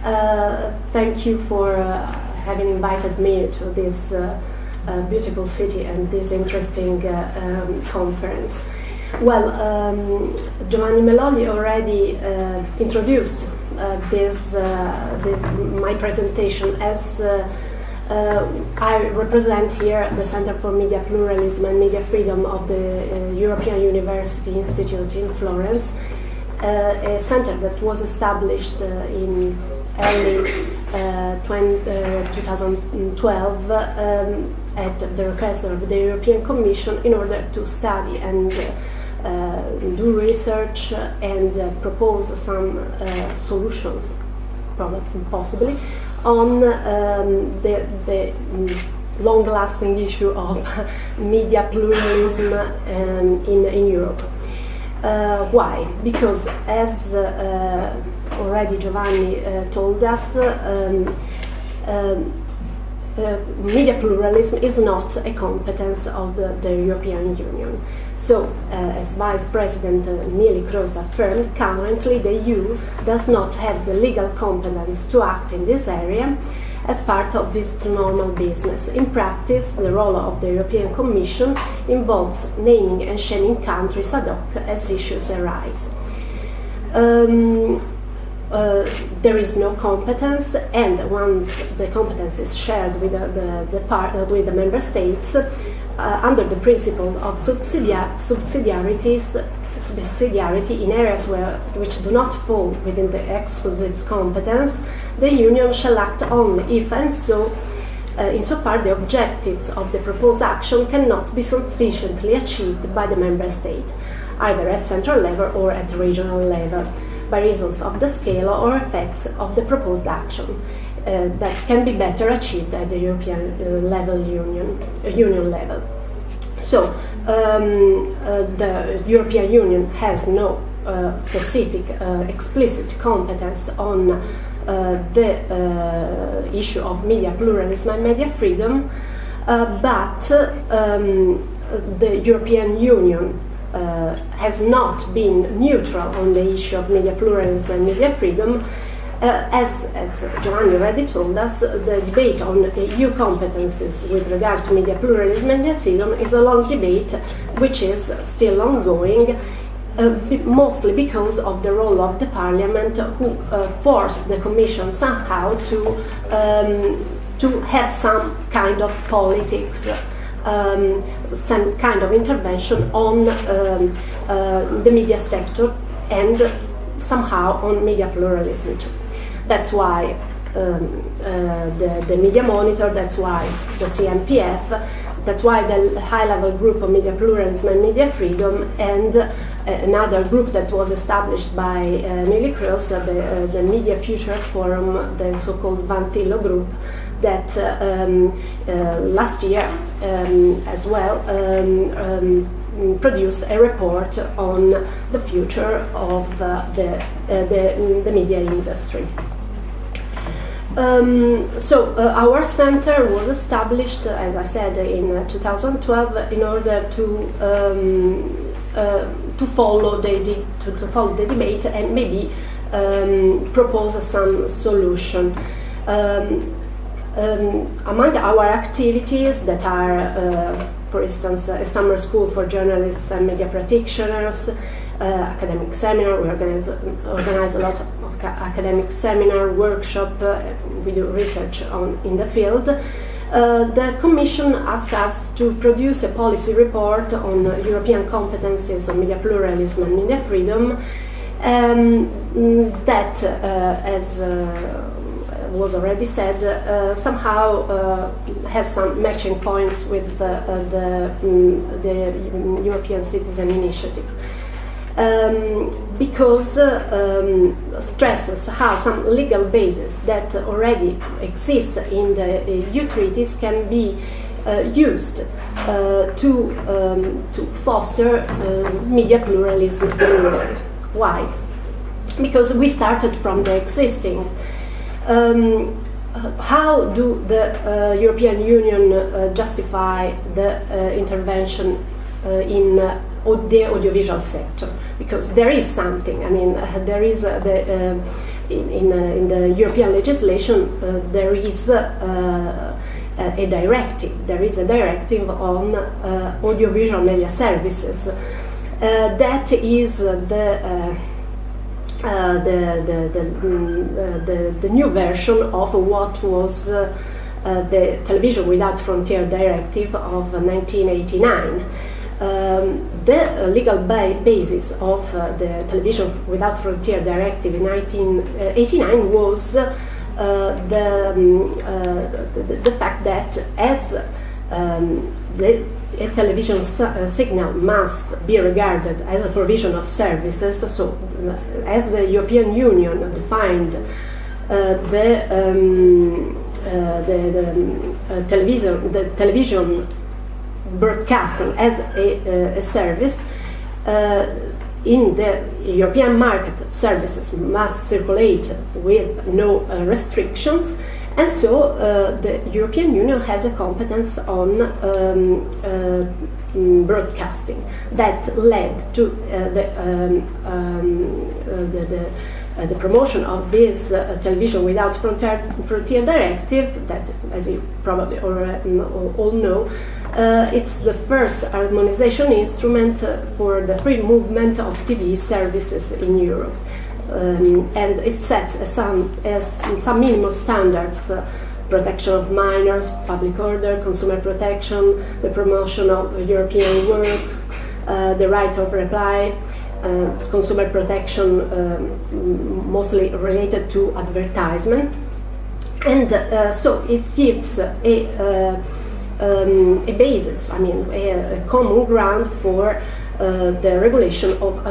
Thank you for having invited me to this beautiful city and this interesting conference. Well, Giovanni Meloli already introduced my presentation as I represent here the Center for Media Pluralism and Media Freedom of the European University Institute in Florence, a center that was established in early 2012 at the request of the European Commission in order to study and do research and propose some solutions, possibly, on the long-lasting issue of media pluralism in Europe. Why? Because, as already Giovanni told us, media pluralism is not a competence of the European Union. So, as Vice President Neelie Kroes affirmed, currently the EU does not have the legal competence to act in this area as part of its normal business. In practice, the role of the European Commission involves naming and shaming countries ad hoc as issues arise. There is no competence, and once the competence is shared with the member states, under the principle of subsidiarity in areas which do not fall within the exclusive competence, the Union shall act only if and so insofar the objectives of the proposed action cannot be sufficiently achieved by the member state, either at central level or at regional level, by reasons of the scale or effects of the proposed action that can be better achieved at the European Union level. So the European Union has no specific explicit competence on the issue of media pluralism and media freedom, but the European Union has not been neutral on the issue of media pluralism and media freedom. As Giovanni already told us, the debate on EU competences with regard to media pluralism and media freedom is a long debate which is still ongoing, mostly because of the role of the Parliament, who forced the Commission somehow to have some kind of politics, some kind of intervention on the media sector and somehow on media pluralism too. That's why the Media Monitor, that's why the CMPF, that's why the high-level group on media pluralism and media freedom, and another group that was established by Neelie Kroes, the Media Future Forum, the so-called Van Thilo group, that last year as well produced a report on the future of the media industry. Our center was established, as I said, in 2012 in order to follow the debate and maybe propose some solution. Among our activities that are, for instance, a summer school for journalists and media practitioners, academic seminar, we organize a lot of academic seminar, workshop, we do research in the field. The Commission asked us to produce a policy report on European competencies on media pluralism and media freedom that, as was already said, somehow has some matching points with the European Citizen Initiative. Because stresses how some legal basis that already exists in the EU treaties can be used to foster media pluralism in Europe. Why? Because we started from the existing. How do the European Union justify the intervention in the audiovisual sector? Because there is something. I mean, there is in the European legislation there is a directive. There is a directive on audiovisual media services. That is the new version of what was the Television Without Frontier Directive of 1989. The legal basis of the Television Without Frontier Directive in 1989 was the fact that as a television signal must be regarded as a provision of services, so as the European Union defined the television broadcasting as a service, in the European market, services must circulate with no restrictions, and so the European Union has a competence on broadcasting. That led to the promotion of this Television Without Frontier Directive, that, as you probably all know, it's the first harmonization instrument for the free movement of TV services in Europe. And it sets some minimum standards: protection of minors, public order, consumer protection, the promotion of European work, the right of reply, consumer protection, mostly related to advertisement, and so it gives a basis, a common ground for the regulation of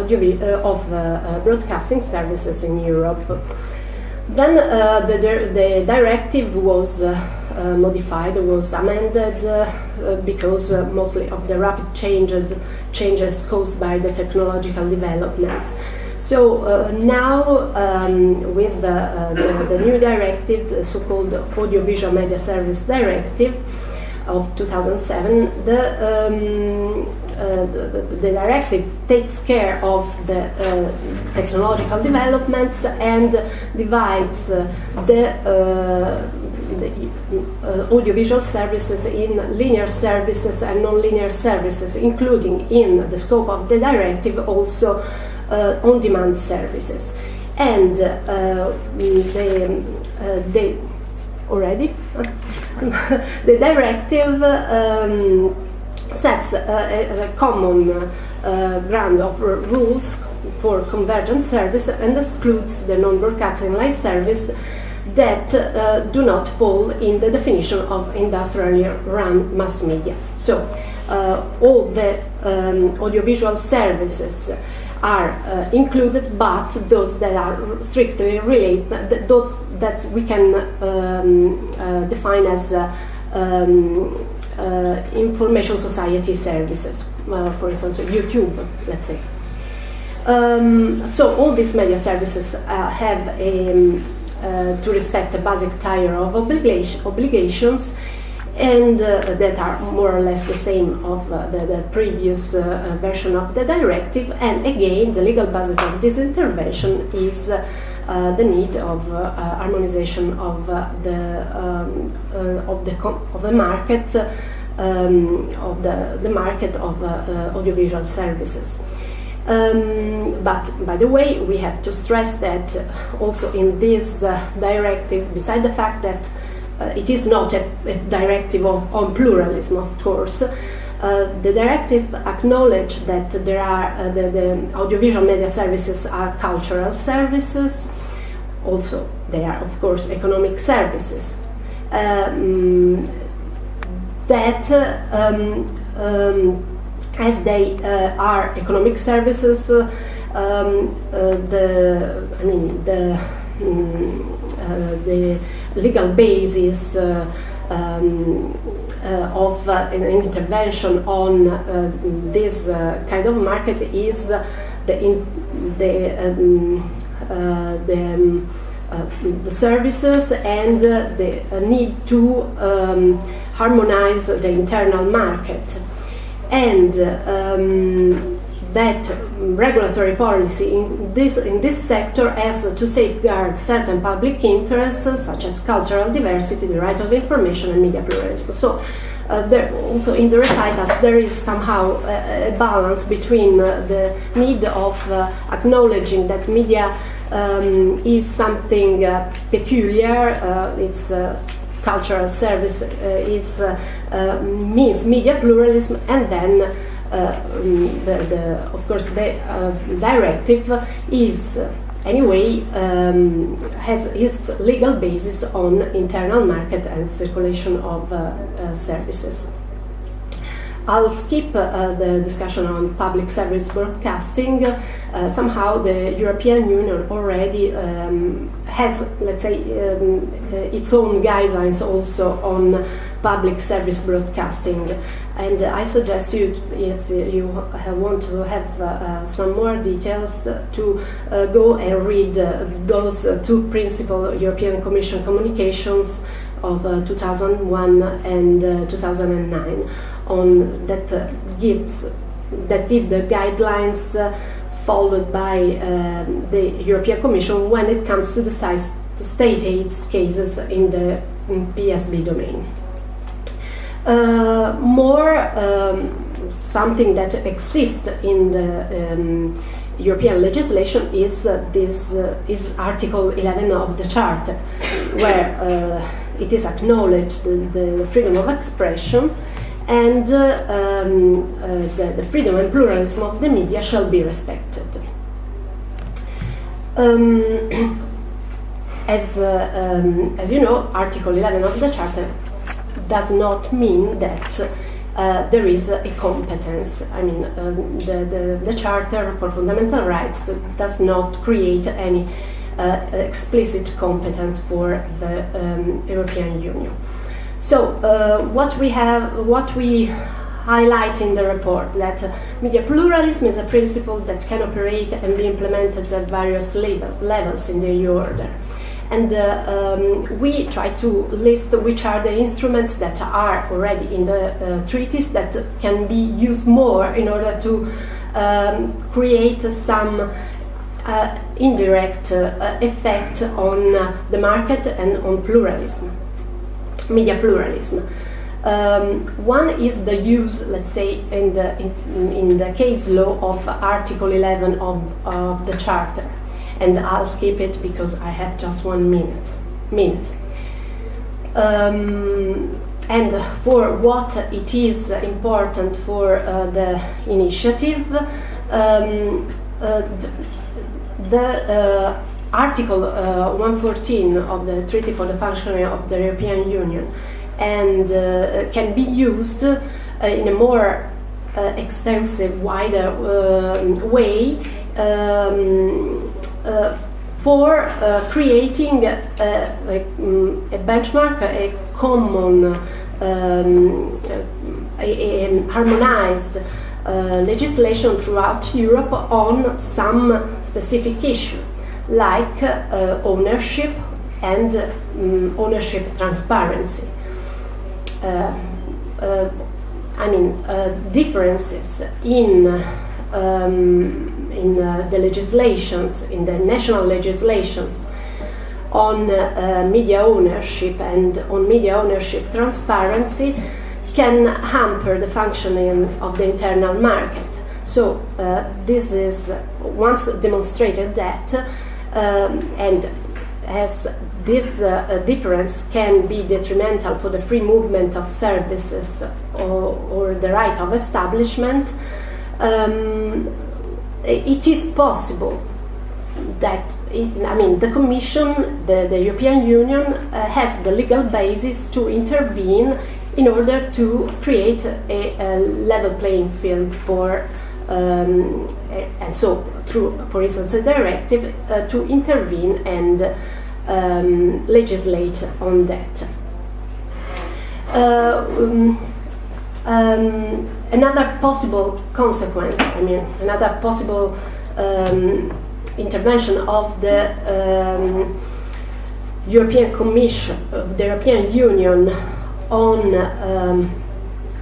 broadcasting services in Europe. Then the directive was modified, was amended because mostly of the rapid changes caused by the technological developments. So now, with the new directive, the so-called Audiovisual Media Service Directive of 2007, the directive takes care of the technological developments and divides the audiovisual services in linear services and non-linear services, including in the scope of the directive also on-demand services. And the directive sets a common ground of rules for convergent service and excludes the non-broadcasting live service that do not fall in the definition of industrially run mass media. So all the audiovisual services are included, but those that are strictly related, those that we can define as information society services, for instance, YouTube, let's say. So all these media services have to respect a basic tier of obligations, and that are more or less the same of the previous version of the directive. And again, the legal basis of this intervention is the need of harmonization of the market of audiovisual services. But by the way, we have to stress that also in this directive, beside the fact that it is not a directive on pluralism, of course, the directive acknowledges that there are the audiovisual media services are cultural services. Also, they are, of course, economic services. As they are economic services, the legal basis of an intervention on this kind of market is the services and the need to harmonize the internal market, and that regulatory policy in this sector has to safeguard certain public interests, such as cultural diversity, the right of information, and media pluralism. So there also in the recitals there is somehow a balance between the need of acknowledging that media is something peculiar, it's cultural service, means media pluralism, and then of course the directive is anyway has its legal basis on internal market and circulation of services. I'll skip the discussion on public service broadcasting. Somehow the European Union already has, let's say, its own guidelines also on public service broadcasting. And I suggest you, if you want to have some more details, to go and read those two principal European Commission communications of 2001 and 2009 on that give the guidelines followed by the European Commission when it comes to the state aid cases in the PSB domain. Something that exists in the European legislation is is Article 11 of the Charter, where it is acknowledged the freedom of expression, and the freedom and pluralism of the media shall be respected. As you know, Article 11 of the Charter does not mean that there is a competence. I mean, the Charter for Fundamental Rights does not create any explicit competence for the European Union. So what we highlight in the report, that media pluralism is a principle that can operate and be implemented at various levels in the EU order. And we try to list which are the instruments that are already in the treaties that can be used more in order to create some indirect effect on the market and on pluralism, media pluralism. One is the use, let's say, in the case law of Article 11 of the Charter, and I'll skip it because I have just 1 minute. And for what it is important for the initiative, the Article 114 of the Treaty for the Functioning of the European Union and can be used in a more extensive, wider way for creating a benchmark, a common, a harmonized legislation throughout Europe on some specific issue, like ownership and ownership transparency. Differences in the legislations, in the national legislations on media ownership and on media ownership transparency can hamper the functioning of the internal market. So this is once demonstrated that, and as this difference can be detrimental for the free movement of services or the right of establishment, it is possible that the Commission, the European Union, has the legal basis to intervene in order to create a level playing field for, and so through, for instance, a directive to intervene and legislate on that. Another possible consequence, another possible intervention of the European Commission, of the European Union on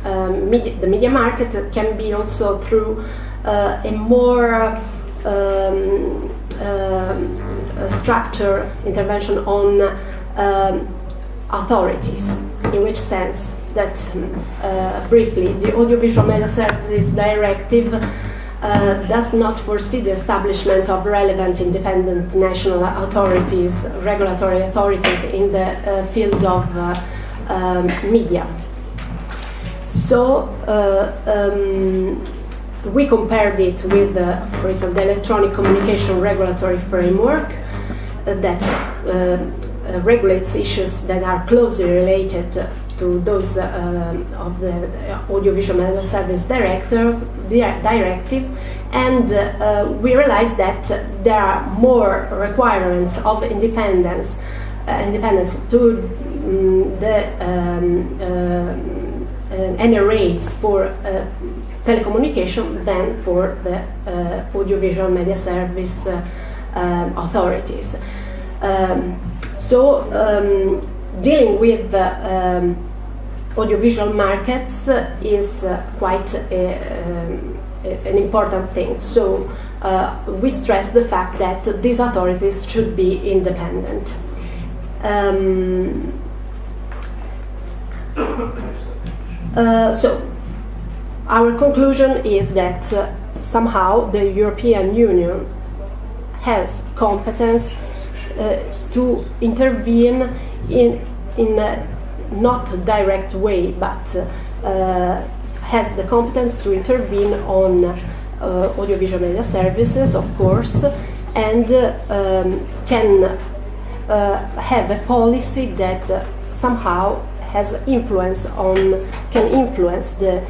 the media market can be also through a more structured intervention on authorities. In which sense? That briefly, the Audiovisual Media Service Directive does not foresee the establishment of relevant independent national authorities, regulatory authorities in the field of media. So we compared it with, for instance, the electronic communication regulatory framework that regulates issues that are closely related to those of the Audiovisual Media Service Directive, and we realized that there are more requirements of independence to the NRAs for telecommunication than for the Audiovisual Media Service authorities. Dealing with the audiovisual markets is quite an important thing. So we stress the fact that these authorities should be independent. So our conclusion is that somehow the European Union has competence to intervene in a not direct way, but has the competence to intervene on audiovisual media services, of course, and can have a policy that somehow has influence on, can influence the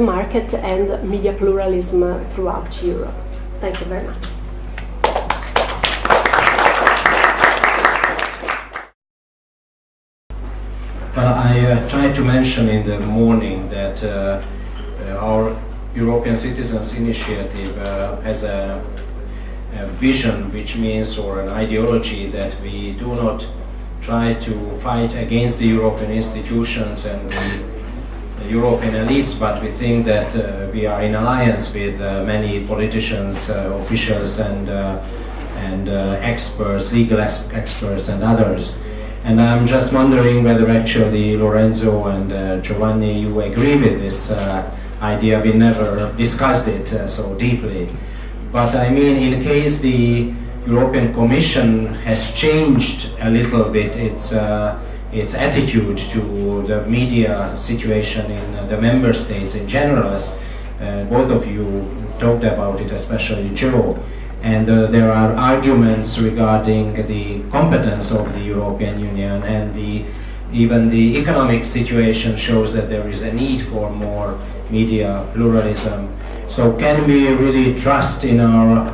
market and media pluralism throughout Europe. Thank you very much. Well, I tried to mention in the morning that our European Citizens Initiative has a vision, which means, or an ideology, that we do not try to fight against the European institutions and the European elites, but we think that we are in alliance with many politicians, officials, and experts, legal experts, and others. And I'm just wondering whether actually Lorenzo and Giovanni, you agree with this idea. We never discussed it so deeply. But I mean, in case the European Commission has changed a little bit its attitude to the media situation in the member states in general, as both of you talked about it, especially Joe. And there are arguments regarding the competence of the European Union, and even the economic situation shows that there is a need for more media pluralism. So can we really trust in our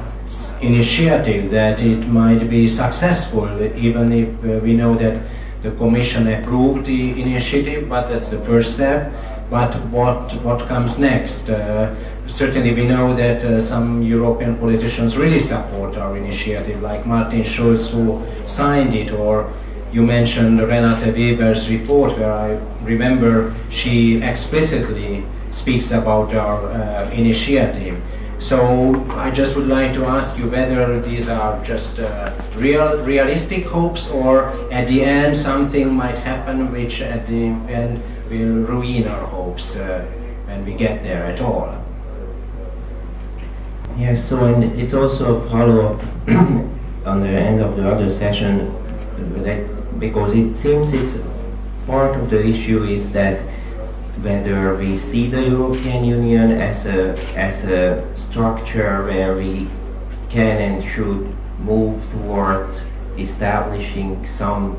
initiative that it might be successful, even if we know that the Commission approved the initiative, but that's the first step. But what comes next? Certainly we know that some European politicians really support our initiative, like Martin Schulz, who signed it, or you mentioned Renate Weber's report, where I remember she explicitly speaks about our initiative. So I just would like to ask you whether these are just realistic hopes, or at the end something might happen which at the end will ruin our hopes when we get there at all. Yes, so and it's also a follow-up on the end of the other session, because it seems it's part of the issue is that whether we see the European Union as a structure where we can and should move towards establishing some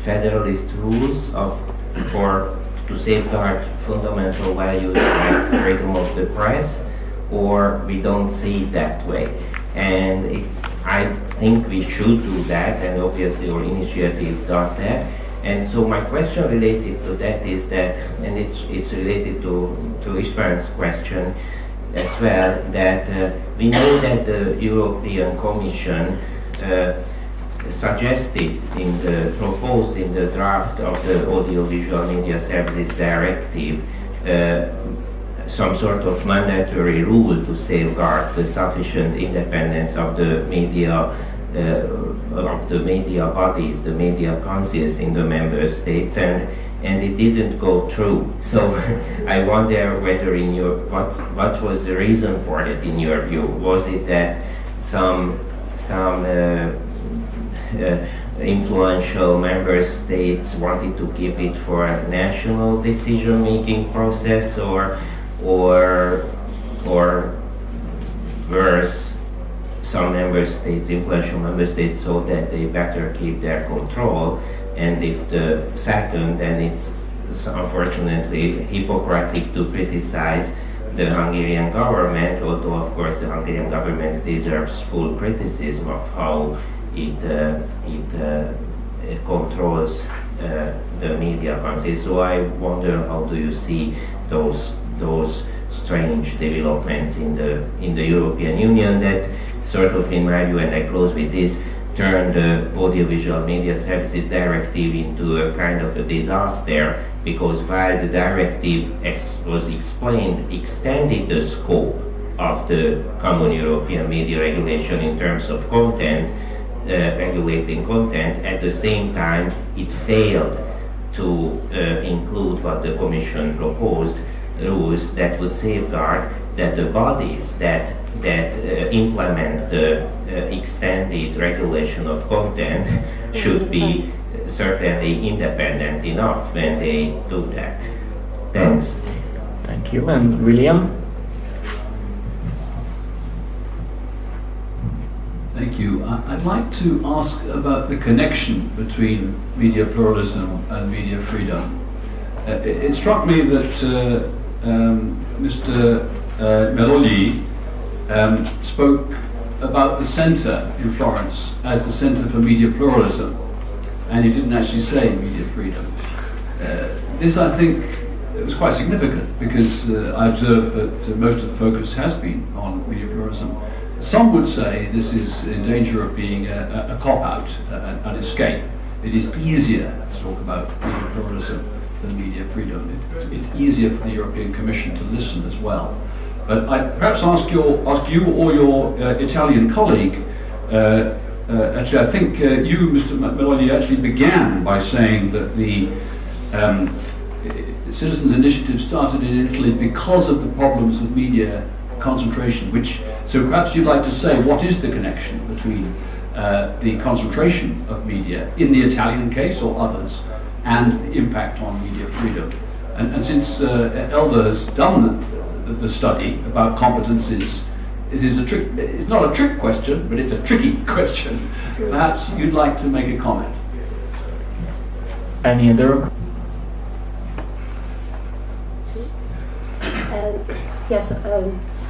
federalist rules to safeguard fundamental values like freedom of the press, or we don't see it that way. And I think we should do that, and obviously our initiative does that. And so my question related to that is that, and it's related to István's question as well, that we know that the European Commission proposed in the draft of the Audiovisual Media Services Directive some sort of mandatory rule to safeguard the sufficient independence of the media bodies, the media councils in the member states, and it didn't go through. So I wonder whether in your what was the reason for it in your view? Was it that some influential member states wanted to keep it for a national decision-making process, or worse, some member states, influential member states, so that they better keep their control? And if the second, then it's unfortunately hypocritical to criticize the Hungarian government, although of course the Hungarian government deserves full criticism of how it controls the media council. So I wonder, how do you see those strange developments in the European Union that sort of, in my view, and I close with this, turned the Audiovisual Media Services Directive into a kind of a disaster, because while the directive was explained, extended the scope of the common European media regulation in terms of content, regulating content, at the same time it failed to include what the Commission proposed, rules that would safeguard that the bodies that implement the extended regulation of content should be certainly independent enough when they do that. Thanks. Thank you. And William? Thank you. I'd like to ask about the connection between media pluralism and media freedom. It struck me that Mr. Meloli spoke about the centre in Florence as the centre for media pluralism, and he didn't actually say media freedom. This, I think, it was quite significant, because I observed that most of the focus has been on media pluralism. Some would say this is in danger of being a cop-out, an escape. It is easier to talk about media pluralism than media freedom. It's easier for the European Commission to listen as well. But I perhaps ask you or your Italian colleague. Actually, I think you, Mr. Meloni, actually began by saying that the citizens' initiative started in Italy because of the problems of media concentration. So perhaps you'd like to say, what is the connection between the concentration of media in the Italian case or others, and the impact on media freedom? And since Elda has done the study about competencies, it's not a trick question, but it's a tricky question. Perhaps you'd like to make a comment. Any other? Yes.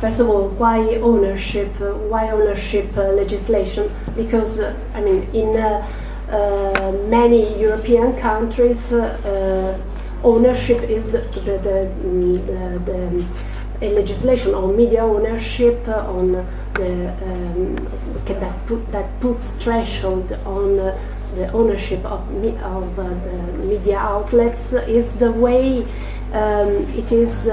First of all, why ownership? Why ownership legislation? Because I mean, in many European countries, ownership is the legislation on media ownership, on that puts threshold on the ownership of the media outlets, is the way it is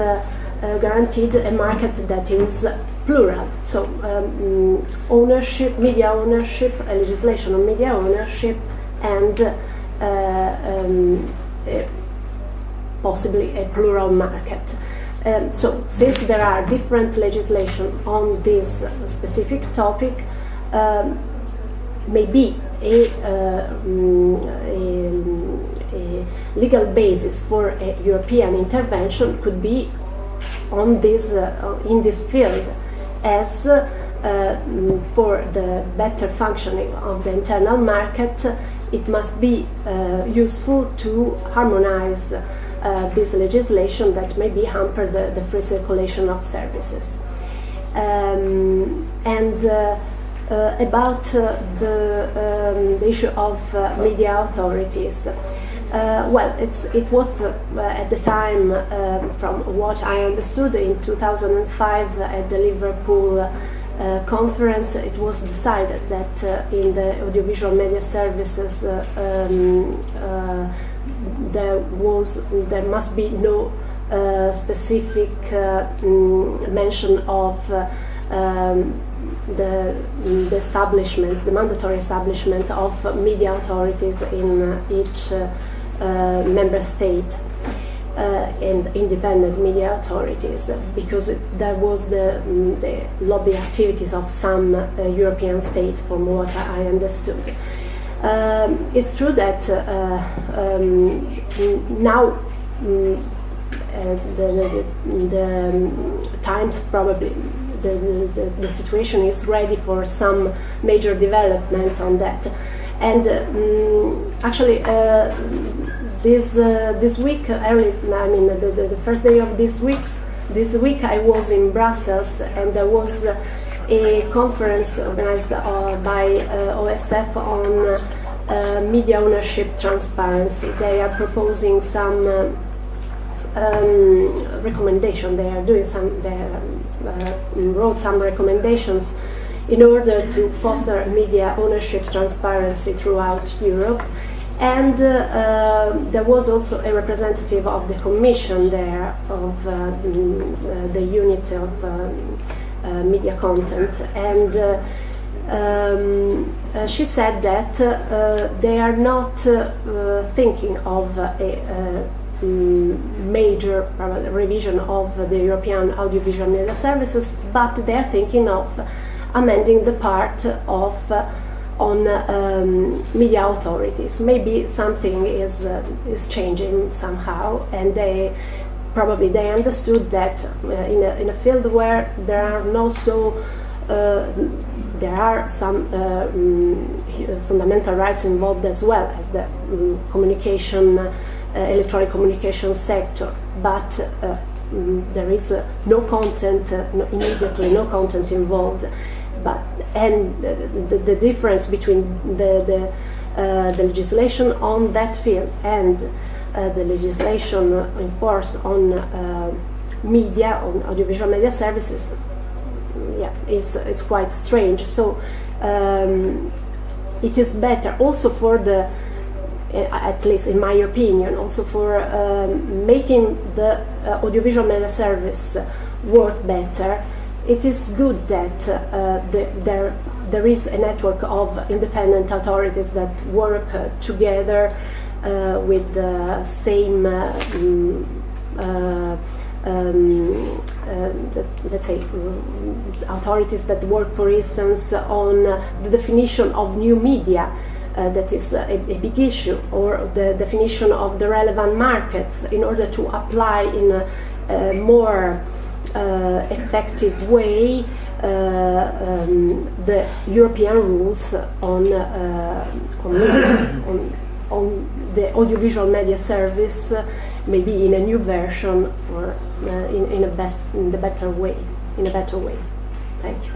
guaranteed a market that is plural. So ownership, media ownership, a legislation on media ownership, and possibly a plural market. So since there are different legislation on this specific topic, maybe a legal basis for a European intervention could be on this in this field, as for the better functioning of the internal market, it must be useful to harmonize this legislation that maybe hamper the free circulation of services. About the issue of media authorities. Well, it was at the time, from what I understood, in 2005 at the Liverpool conference, it was decided that in the audiovisual media services there must be no specific mention of the establishment, the mandatory establishment of media authorities in each member state and independent media authorities, because there was the lobby activities of some European states, from what I understood. It's true that now the times probably the situation is ready for some major development on that, and actually this week, the first day of this week I was in Brussels, and there was a conference organized by OSF on media ownership transparency. They are proposing some recommendation. They are doing some. They wrote some recommendations in order to foster media ownership transparency throughout Europe. And there was also a representative of the Commission there, of the unit of media content, and she said that they are not thinking of a major revision of the European audiovisual media services, but they are thinking of amending the part of on media authorities. Maybe something is changing somehow, and they understood that in a field where there are there are some fundamental rights involved, as well as the electronic communication sector, but there is no content, immediately no content involved. And the difference between the legislation on that field and the legislation in force on media, on audiovisual media services, it's quite strange. So it is better also for the, at least in my opinion, also for making the audiovisual media service work better. It is good that there is a network of independent authorities that work together with the same, let's say, authorities that work, for instance, on the definition of new media. That is a big issue, or the definition of the relevant markets, in order to apply in a more effective way the European rules on the audiovisual media service, maybe in a new version, for in a better way. Thank you.